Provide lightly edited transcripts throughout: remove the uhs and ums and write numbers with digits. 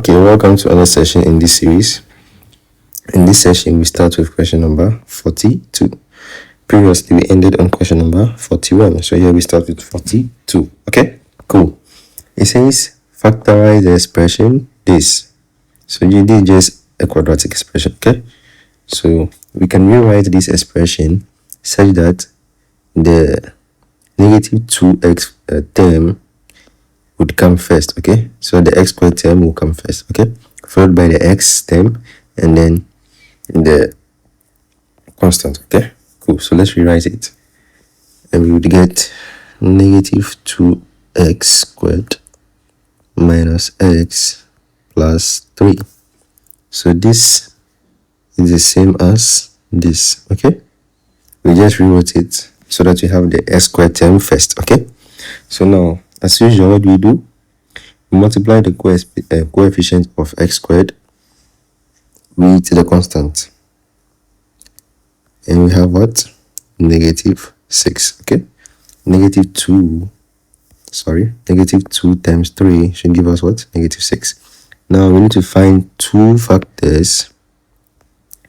Okay, welcome to another session in this series. In this session, we start with question number 42. Previously, we ended on question number 41. So here we start with 42. Okay, cool. It says factorize the expression this. So you did just a quadratic expression. Okay, so we can rewrite this expression such that the negative 2x term would come first. Okay, so the x squared term will come first. Okay, followed by the x term and then the constant. Okay, cool. So let's rewrite it, and we would get negative 2x squared minus x plus 3. So this is the same as this. Okay, we just rewrote it so that we have the x squared term first. Okay, so now as usual, what do? We multiply the coefficient of x squared with the constant, and we have what? Negative 6. Okay, negative 2 times 3 should give us what? Negative 6. Now we need to find two factors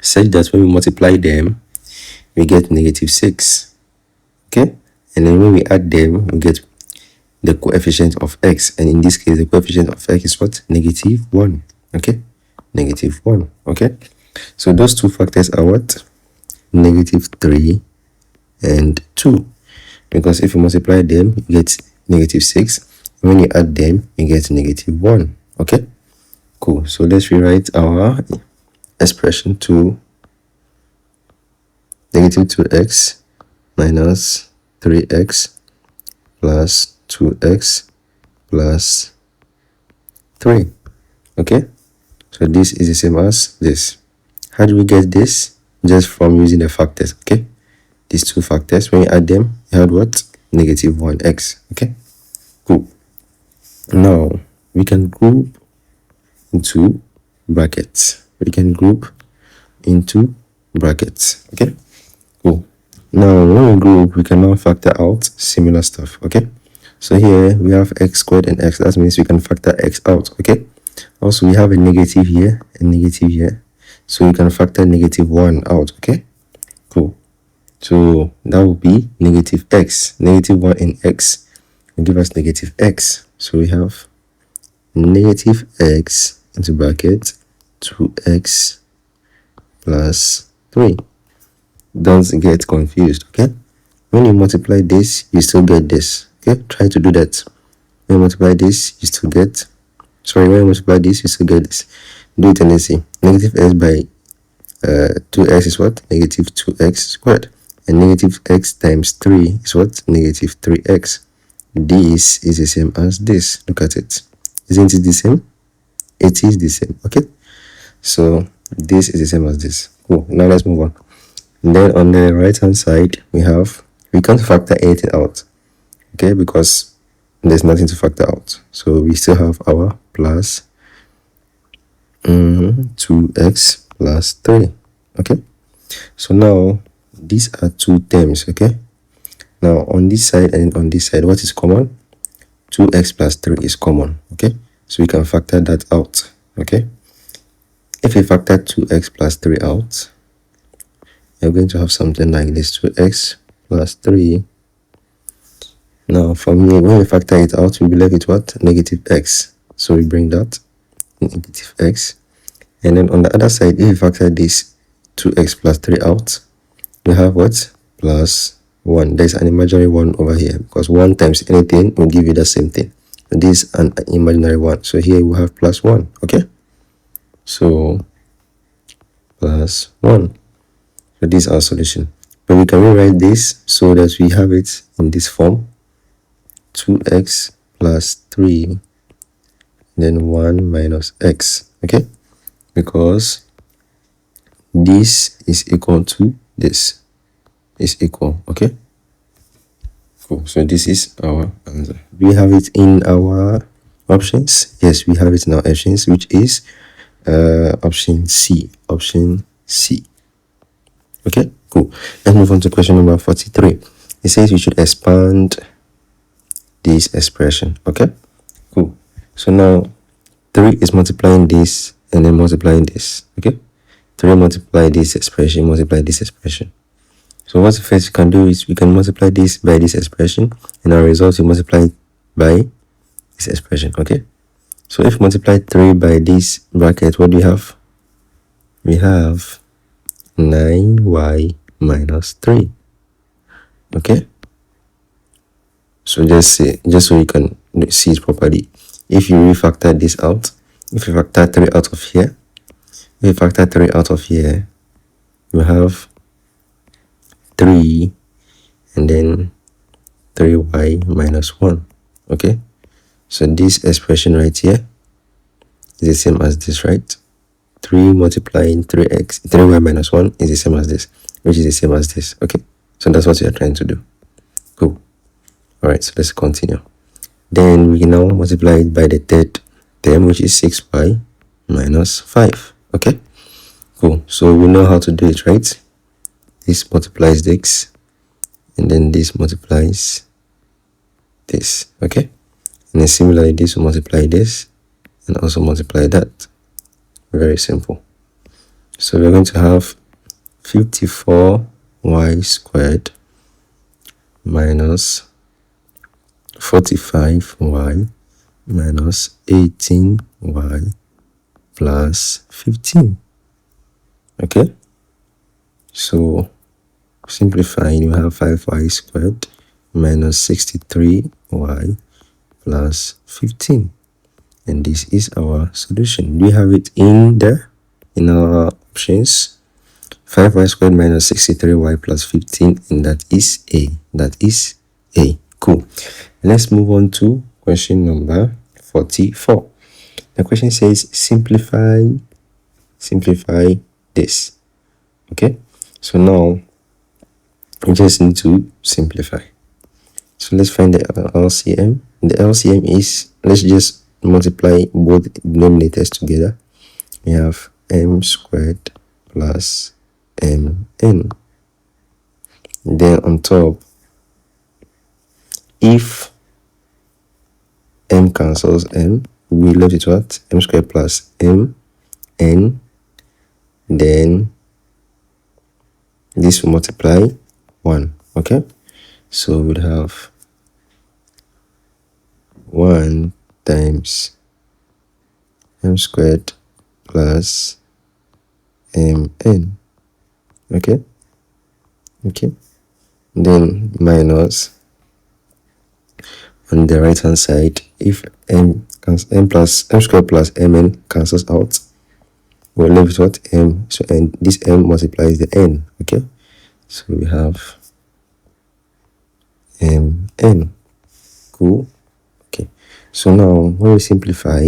such that when we multiply them we get negative 6. Okay, and then when we add them we get the coefficient of x, and in this case the coefficient of x is what? Negative 1. Okay, negative 1. Okay, so those two factors are what? Negative 3 and 2, because if you multiply them you get negative 6, when you add them you get negative 1. Okay, cool. So let's rewrite our expression to negative 2x minus 3x plus 2x plus 3. Okay, so this is the same as this. How do we get this? Just from using the factors. Okay, these two factors, when you add them you had what? Negative 1x. Okay, cool. Now we can group into brackets. Okay, cool. Now when we group we can now factor out similar stuff. Okay, so here we have x squared and x. That means we can factor x out. Okay, also we have a negative here and negative here, so we can factor negative 1 out. Okay, cool. So that will be negative x. Negative 1 in x will give us negative x. So we have negative x into bracket 2x plus 3. Don't get confused. Okay, when you multiply this you still get this. Okay, try to do that. When you multiply this you still get this. Do it and let's see. Negative x by 2x is what? Negative 2x squared, and negative x times 3 is what? Negative 3x. This is the same as this. Look at it. Isn't it the same? It is the same. Okay, so this is the same as this. Cool. Now let's move on. And then on the right hand side we can't factor anything out. Okay, because there's nothing to factor out, so we still have our plus 2x plus 3. Okay, so now these are two terms. Okay, now on this side and on this side, what is common? 2x plus 3 is common. Okay, so we can factor that out. Okay, if we factor 2x plus 3 out, you're going to have something like this: 2x plus 3. Now from here, when we factor it out, we'll be left with what? Negative x. So we bring that negative x, and then on the other side, if we factor this 2x plus 3 out, we have what? Plus 1. There's an imaginary 1 over here, because 1 times anything will give you the same thing. This is an imaginary 1, so here we have plus 1. Okay, so plus 1. So this is our solution. But we can rewrite this so that we have it in this form: 2x plus 3 then 1 minus x. Okay, because this is equal to this is equal. Okay, cool. So this is our answer. We have it in our options. Yes, we have it in our options, which is option C. Okay, cool. Let's move on to question number 43. It says we should expand this expression. Okay, cool. So now 3 is multiplying this and then multiplying this. Okay, 3 multiply this expression, multiply this expression. So what the first you can do is we can multiply this by this expression, and our result we multiply it by this expression. Okay, so if you multiply 3 by this bracket, what do we have? We have 9y minus 3. Okay, so just so you can see it properly, if you refactor this out, if you factor 3 out of here, if you factor 3 out of here, you have 3 and then 3y minus 1. Okay, so this expression right here is the same as this, right? 3 multiplying 3y minus 1 is the same as this, which is the same as this. Okay, so that's what we are trying to do. Cool. All right, so let's continue. Then we can now multiply it by the third term, which is 6y minus 5. Okay, cool. So we know how to do it, right? This multiplies this, and then this multiplies this. Okay, and then similarly this will multiply this and also multiply that. Very simple. So we're going to have 54y squared minus 45y minus 18y plus 15. Okay, so simplifying, you have 5y squared minus 63y plus 15, and this is our solution. We have it in there in our options. 5y squared minus 63y plus 15, and that is A. That is A. Cool. Let's move on to question number 44. The question says simplify this. Okay, so now we just need to simplify. So let's find the LCM. The LCM is, let's just multiply both denominators together. We have m squared plus mn. Then on top, if m cancels m, we left it what? M squared plus m n. Then this will multiply 1. Okay, so we'd have 1 times m squared plus mn. Okay, then minus, on the right hand side, if m squared plus mn cancels out, we're left with what? M. So and this m multiplies the n. Okay, so we have mn. Cool. Okay, so now when we simplify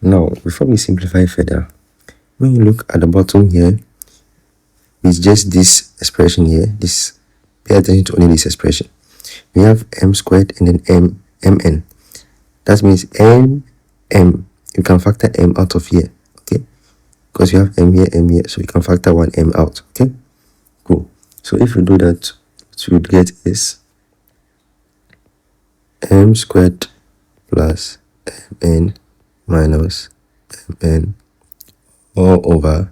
now before we simplify further, when you look at the bottom here, it's just this expression here. This, pay attention to only this expression. We have m squared and then mn. That means m, you can factor m out of here. Okay, because you have m here, so you can factor 1 m out. Okay, cool. So if you do that, what you would get is m squared plus mn minus mn all over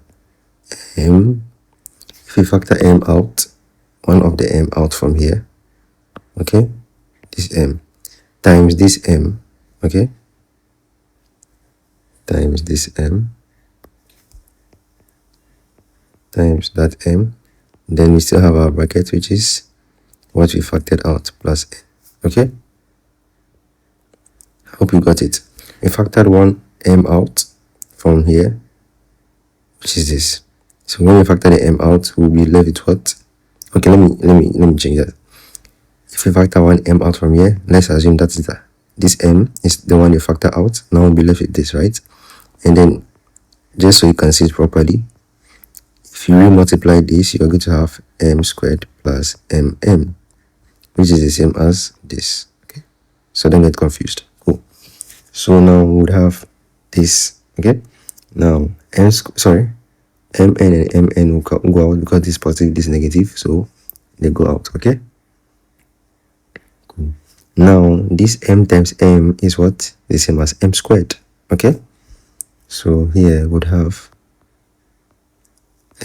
m. If you factor m out, one of the m out from here, okay, this m times this m, okay, times this m times that m, then we still have our bracket, which is what we factored out, plus n. Okay, hope you got it. We factored 1 m out from here, which is this. So when we factor the m out, we'll be left with what? Okay, let me change that. If we factor 1 m out from here, let's assume that is that this m is the one you factor out. Now we'll be left with this, right? And then just so you can see it properly, if you multiply this, you're going to have m squared plus mn, which is the same as this. Okay, so don't get confused. Cool. So now we would have this. Okay, now mn and mn will go out because this positive, this negative, so they go out. Okay, cool. Now this m times m is what? The same as m squared. Okay, so here would have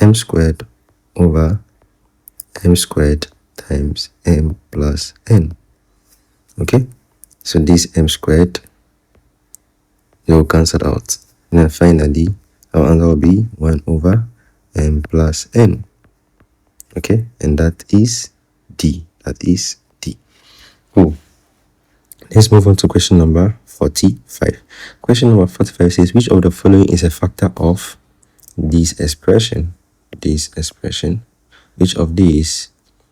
m squared over m squared times m plus n. Okay, so this m squared, they will cancel out, and then finally our answer will be 1 over m plus n. Okay, and that is D. That is D. Cool. Let's move on to question number 45. Question number 45 says, which of the following is a factor of this expression? This expression. Which of these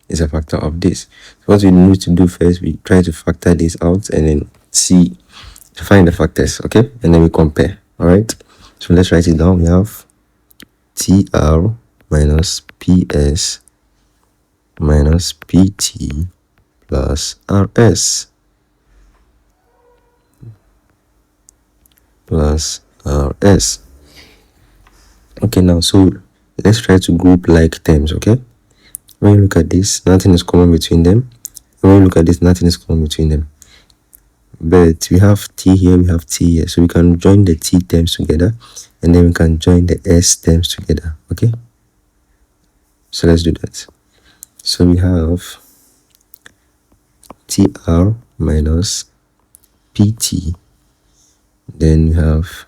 is a factor of this? So what we need to do first, we try to factor this out and then see, find the factors, okay? And then we compare, all right? So let's write it down. We have TR minus PS minus PT plus RS plus RS. Okay, now so let's try to group like terms, okay? When you look at this, nothing is common between them. When you look at this, nothing is common between them. But we have T here, we have T here. So we can join the T terms together and then we can join the S terms together, okay? So let's do that. So we have TR minus PT, then we have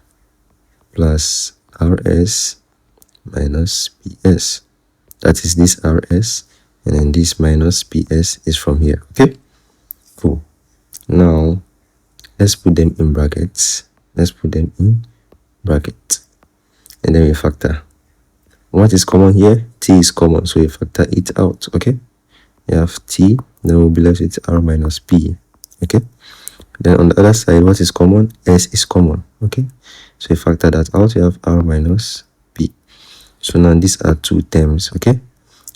plus RS minus PS. That is this RS, and then this minus PS is from here, okay? Cool. Now let's put them in brackets. Let's put them in brackets, and then we factor. What is common here? T is common, so we factor it out, okay? You have T, then we'll be left with R minus P, okay? Then on the other side, what is common? S is common, okay? So we factor that out, you have R minus P. So now these are two terms, okay?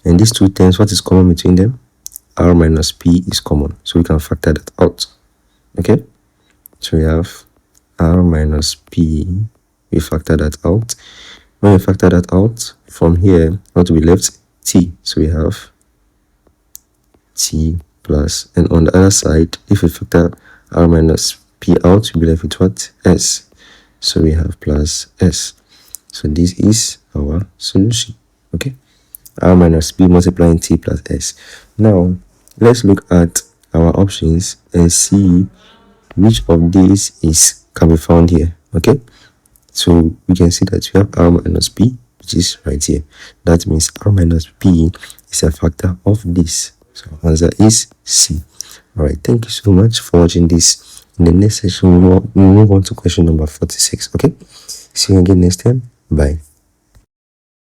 And these two terms, what is common between them? R minus P is common, so we can factor that out, okay? So we have R minus P, we factor that out. When we factor that out, from here, what will be left? T, so we have T plus, and on the other side, if we factor R minus P out, we'll be left with what? S, so we have plus S. So this is our solution, okay? R minus P multiplying T plus S. Now let's look at our options and see which of these can be found here, okay? So we can see that we have R minus P, which is right here. That means R minus P is a factor of this. So answer is C. All right, thank you so much for watching this. In the next session, we'll move on to question number 46, okay? See you again next time. Bye.